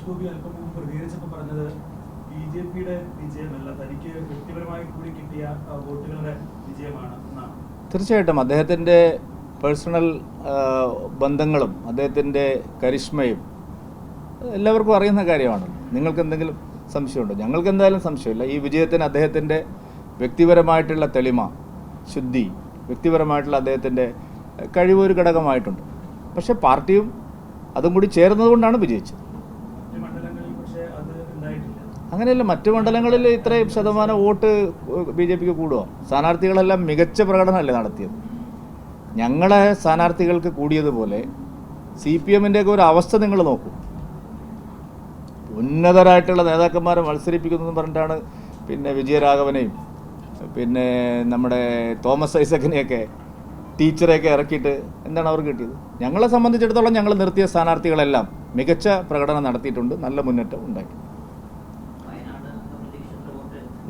സുരേഷ് ഗോപി അല്പം മുമ്പ് പ്രതികരിച്ചപ്പോൾ പറഞ്ഞത് ബിജെപിയുടെ വിജയമല്ല, തനിക്ക് വ്യക്തിപരമായി കൂടി കിട്ടിയ വോട്ടുകളുടെ വിജയമാണ് എന്നാണ്. തീർച്ചയായിട്ടും അദ്ദേഹത്തിൻ്റെ പേഴ്സണൽ ബന്ധങ്ങളും അദ്ദേഹത്തിൻ്റെ കരിഷ്മയും എല്ലാവർക്കും അറിയുന്ന കാര്യമാണ്. നിങ്ങൾക്ക് എന്തെങ്കിലും സംശയമുണ്ടോ? ഞങ്ങൾക്ക് എന്തായാലും സംശയമില്ല. ഈ വിജയത്തിന് അദ്ദേഹത്തിൻ്റെ വ്യക്തിപരമായിട്ടുള്ള തെളിമ, ശുദ്ധി, വ്യക്തിപരമായിട്ടുള്ള അദ്ദേഹത്തിൻ്റെ കഴിവൊരു ഘടകമായിട്ടുണ്ട്. പക്ഷേ പാർട്ടിയും അതും കൂടി ചേർന്നതുകൊണ്ടാണ് വിജയിച്ചത്. അങ്ങനെയല്ല, മറ്റു മണ്ഡലങ്ങളിൽ ഇത്രയും ശതമാനം വോട്ട് ബി ജെ പിക്ക് കൂടുമോ? സ്ഥാനാർത്ഥികളെല്ലാം മികച്ച പ്രകടനമല്ലേ നടത്തിയത്. ഞങ്ങളെ സ്ഥാനാർത്ഥികൾക്ക് കൂടിയതുപോലെ സി പി എമ്മിൻ്റെയൊക്കെ ഒരു അവസ്ഥ നിങ്ങൾ നോക്കൂ. ഉന്നതരായിട്ടുള്ള നേതാക്കന്മാരെ മത്സരിപ്പിക്കുന്നതെന്ന് പറഞ്ഞിട്ടാണ് പിന്നെ വിജയരാഘവനെയും പിന്നെ നമ്മുടെ തോമസ് ഐസക്കിനെയൊക്കെ ടീച്ചറെയൊക്കെ ഇറക്കിയിട്ട് എന്താണ് അവർക്ക് കിട്ടിയത്? ഞങ്ങളെ സംബന്ധിച്ചിടത്തോളം ഞങ്ങൾ നിർത്തിയ സ്ഥാനാർത്ഥികളെല്ലാം മികച്ച പ്രകടനം നടത്തിയിട്ടുണ്ട്, നല്ല മുന്നേറ്റം ഉണ്ടായിട്ടുണ്ട്.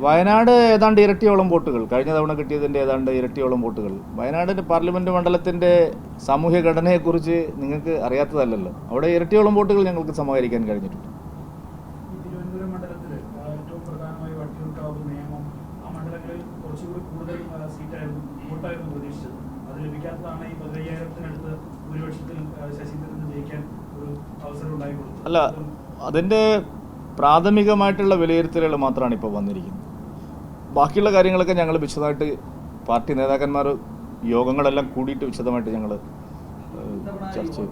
വയനാട് ഏതാണ്ട് ഇരട്ടിയോളം വോട്ടുകൾ, കഴിഞ്ഞ തവണ കിട്ടിയതിൻ്റെ ഏതാണ്ട് ഇരട്ടിയോളം വോട്ടുകൾ. വയനാടിൻ്റെ പാർലമെൻറ്റ് മണ്ഡലത്തിൻ്റെ സാമൂഹ്യ ഘടനയെക്കുറിച്ച് നിങ്ങൾക്ക് അറിയാത്തതല്ലല്ലോ. അവിടെ ഇരട്ടിയോളം വോട്ടുകൾ ഞങ്ങൾക്ക് സമാഹരിക്കാൻ കഴിഞ്ഞിട്ടുണ്ട്. തിരുവനന്തപുരം മണ്ഡലത്തിൽ ഏറ്റവും പ്രധാനമായി വട്ടിയൂർക്കാവ്, നേമം, ആ മണ്ഡലങ്ങളിൽ കുറച്ചുകൂടി കൂടുതൽ സീറ്റായിരുന്നു, വോട്ടായിരുന്നു പ്രതീക്ഷിച്ചത്. അത് ലഭിക്കാത്തതാണ് ഈ 15,000-ത്തിനടുത്ത് ഭൂരിപക്ഷത്തിൽ ശശീന്ദ്രന് ജയിക്കാൻ ഒരു അവസരം ഉണ്ടായി കൊടുത്തത്. അല്ല, അതിൻ്റെ പ്രാഥമികമായിട്ടുള്ള വിലയിരുത്തലുകൾ മാത്രമാണ് ഇപ്പോൾ വന്നിരിക്കുന്നത്. ബാക്കിയുള്ള കാര്യങ്ങളൊക്കെ ഞങ്ങൾ വിശദമായിട്ട് പാർട്ടി നേതാക്കന്മാർ യോഗങ്ങളെല്ലാം കൂടിയിട്ട് വിശദമായിട്ട് ഞങ്ങൾ ചർച്ച ചെയ്യും.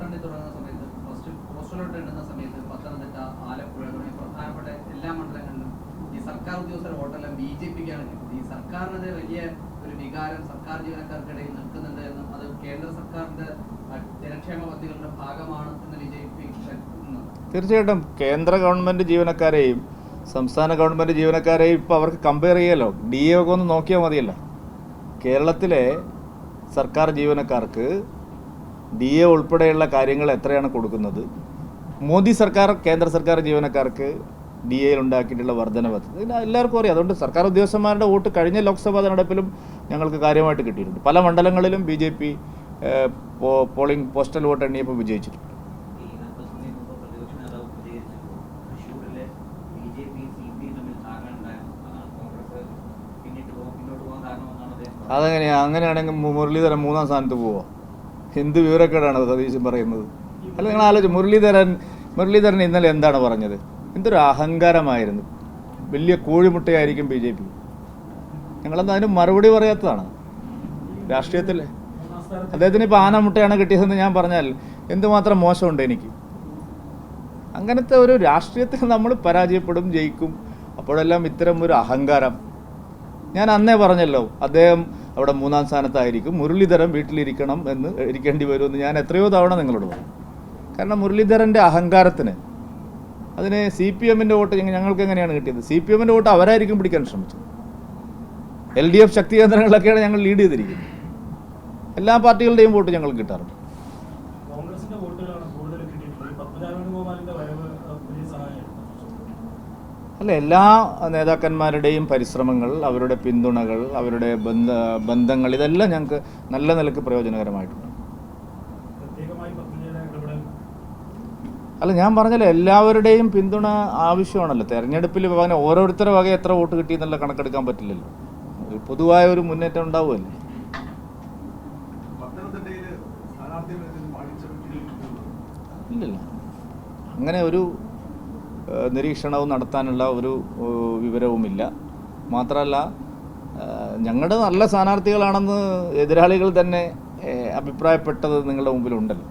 സർക്കാർ ഉദ്യോഗസ്ഥർ വോട്ടെല്ലാം ബി ജെ പിക്കാണ് കിട്ടുന്നത്. ഈ സർക്കാരിനത് വലിയ ഒരു വികാരം സർക്കാർ ജീവനക്കാർക്കിടയിൽ നിൽക്കുന്നുണ്ട് എന്നും അത് കേന്ദ്ര സർക്കാരിന്റെ ജനക്ഷേമ പദ്ധതികളുടെ ഭാഗമാണ് എന്ന് ബി ജെ പി. തീർച്ചയായിട്ടും കേന്ദ്ര ഗവൺമെൻറ് ജീവനക്കാരെയും സംസ്ഥാന ഗവൺമെൻറ് ജീവനക്കാരെയും ഇപ്പോൾ അവർക്ക് കമ്പയർ ചെയ്യാമല്ലോ. ഡി എ ഒക്കെ ഒന്ന് നോക്കിയാൽ മതിയല്ലോ. കേരളത്തിലെ സർക്കാർ ജീവനക്കാർക്ക് ഡി എ ഉൾപ്പെടെയുള്ള കാര്യങ്ങൾ എത്രയാണ് കൊടുക്കുന്നത്? മോദി സർക്കാർ കേന്ദ്ര സർക്കാർ ജീവനക്കാർക്ക് ഡി എയിൽ ഉണ്ടാക്കിയിട്ടുള്ള വർധനവ് ഇത് എല്ലാവർക്കും അറിയാം. അതുകൊണ്ട് സർക്കാർ ഉദ്യോഗസ്ഥന്മാരുടെ വോട്ട് കഴിഞ്ഞ ലോക്സഭാ തെരഞ്ഞെടുപ്പിലും ഞങ്ങൾക്ക് കാര്യമായിട്ട് കിട്ടിയിട്ടുണ്ട്. പല മണ്ഡലങ്ങളിലും B J P polling postal vote എണ്ണിയപ്പോൾ വിജയിച്ചിട്ടുണ്ട്. അതെങ്ങനെയാണ്? അങ്ങനെയാണെങ്കിൽ മുരളീധരൻ 3-ാം സ്ഥാനത്ത് പോവോ? എന്ത് വിവരക്കേടാണ് സതീശൻ പറയുന്നത്? അല്ല, നിങ്ങൾ ആലോചിച്ച് മുരളീധരൻ ഇന്നലെ എന്താണ് പറഞ്ഞത്? എന്തൊരു അഹങ്കാരമായിരുന്നു. വലിയ കോഴിമുട്ടയായിരിക്കും ബി ജെ പി. ഞങ്ങളെന്താ അതിന് മറുപടി പറയാത്തതാണ്. രാഷ്ട്രീയത്തിൽ അദ്ദേഹത്തിന് ഇപ്പോൾ ആനമുട്ടയാണ് കിട്ടിയതെന്ന് ഞാൻ പറഞ്ഞാൽ എന്തുമാത്രം മോശമുണ്ട് എനിക്ക്. അങ്ങനത്തെ ഒരു രാഷ്ട്രീയത്തിൽ നമ്മൾ പരാജയപ്പെടും, ജയിക്കും. അപ്പോഴെല്ലാം ഇത്തരം ഒരു അഹങ്കാരം. ഞാൻ അന്നേ പറഞ്ഞല്ലോ, അദ്ദേഹം അവിടെ 3-ാം സ്ഥാനത്തായിരിക്കും, മുരളീധരൻ വീട്ടിലിരിക്കണം എന്ന് ഇരിക്കേണ്ടി വരുമെന്ന് ഞാൻ എത്രയോ തവണ നിങ്ങളോട് പറഞ്ഞു. കാരണം മുരളീധരൻ്റെ അഹങ്കാരത്തിന് അതിന് സി പി എമ്മിൻ്റെ വോട്ട് ഞങ്ങൾക്ക് എങ്ങനെയാണ് കിട്ടിയത്? സി പി എമ്മിൻ്റെ വോട്ട് അവരായിരിക്കും പിടിക്കാൻ ശ്രമിച്ചത്. എൽ ഡി എഫ് ശക്തി കേന്ദ്രങ്ങളിലൊക്കെയാണ് ഞങ്ങൾ ലീഡ് ചെയ്തിരിക്കുന്നത്. എല്ലാ പാർട്ടികളുടെയും വോട്ട് ഞങ്ങൾക്ക് കിട്ടാറുണ്ട്. അല്ല, എല്ലാ നേതാക്കന്മാരുടെയും പരിശ്രമങ്ങൾ, അവരുടെ പിന്തുണകൾ, അവരുടെ ബന്ധങ്ങൾ ഇതെല്ലാം ഞങ്ങൾക്ക് നല്ല നിലക്ക് പ്രയോജനകരമായിട്ടുണ്ട്. അല്ല, ഞാൻ പറഞ്ഞല്ലോ, എല്ലാവരുടെയും പിന്തുണ ആവശ്യമാണല്ലോ. തെരഞ്ഞെടുപ്പിൽ അങ്ങനെ ഓരോരുത്തരുടെ വക എത്ര വോട്ട് കിട്ടിയെന്നുള്ള കണക്കെടുക്കാൻ പറ്റില്ലല്ലോ. പൊതുവായ ഒരു മുന്നേറ്റം ഉണ്ടാവുമല്ലോ. ഇല്ലല്ല, അങ്ങനെ ഒരു നിരീക്ഷണവും നടത്താനുള്ള ഒരു വിവരവുമില്ല. മാത്രമല്ല, ഞങ്ങളുടെ നല്ല സ്ഥാനാർത്ഥികളാണെന്ന് എതിരാളികൾ തന്നെ അഭിപ്രായപ്പെട്ടത് നിങ്ങളുടെ മുമ്പിലുണ്ടല്ലോ.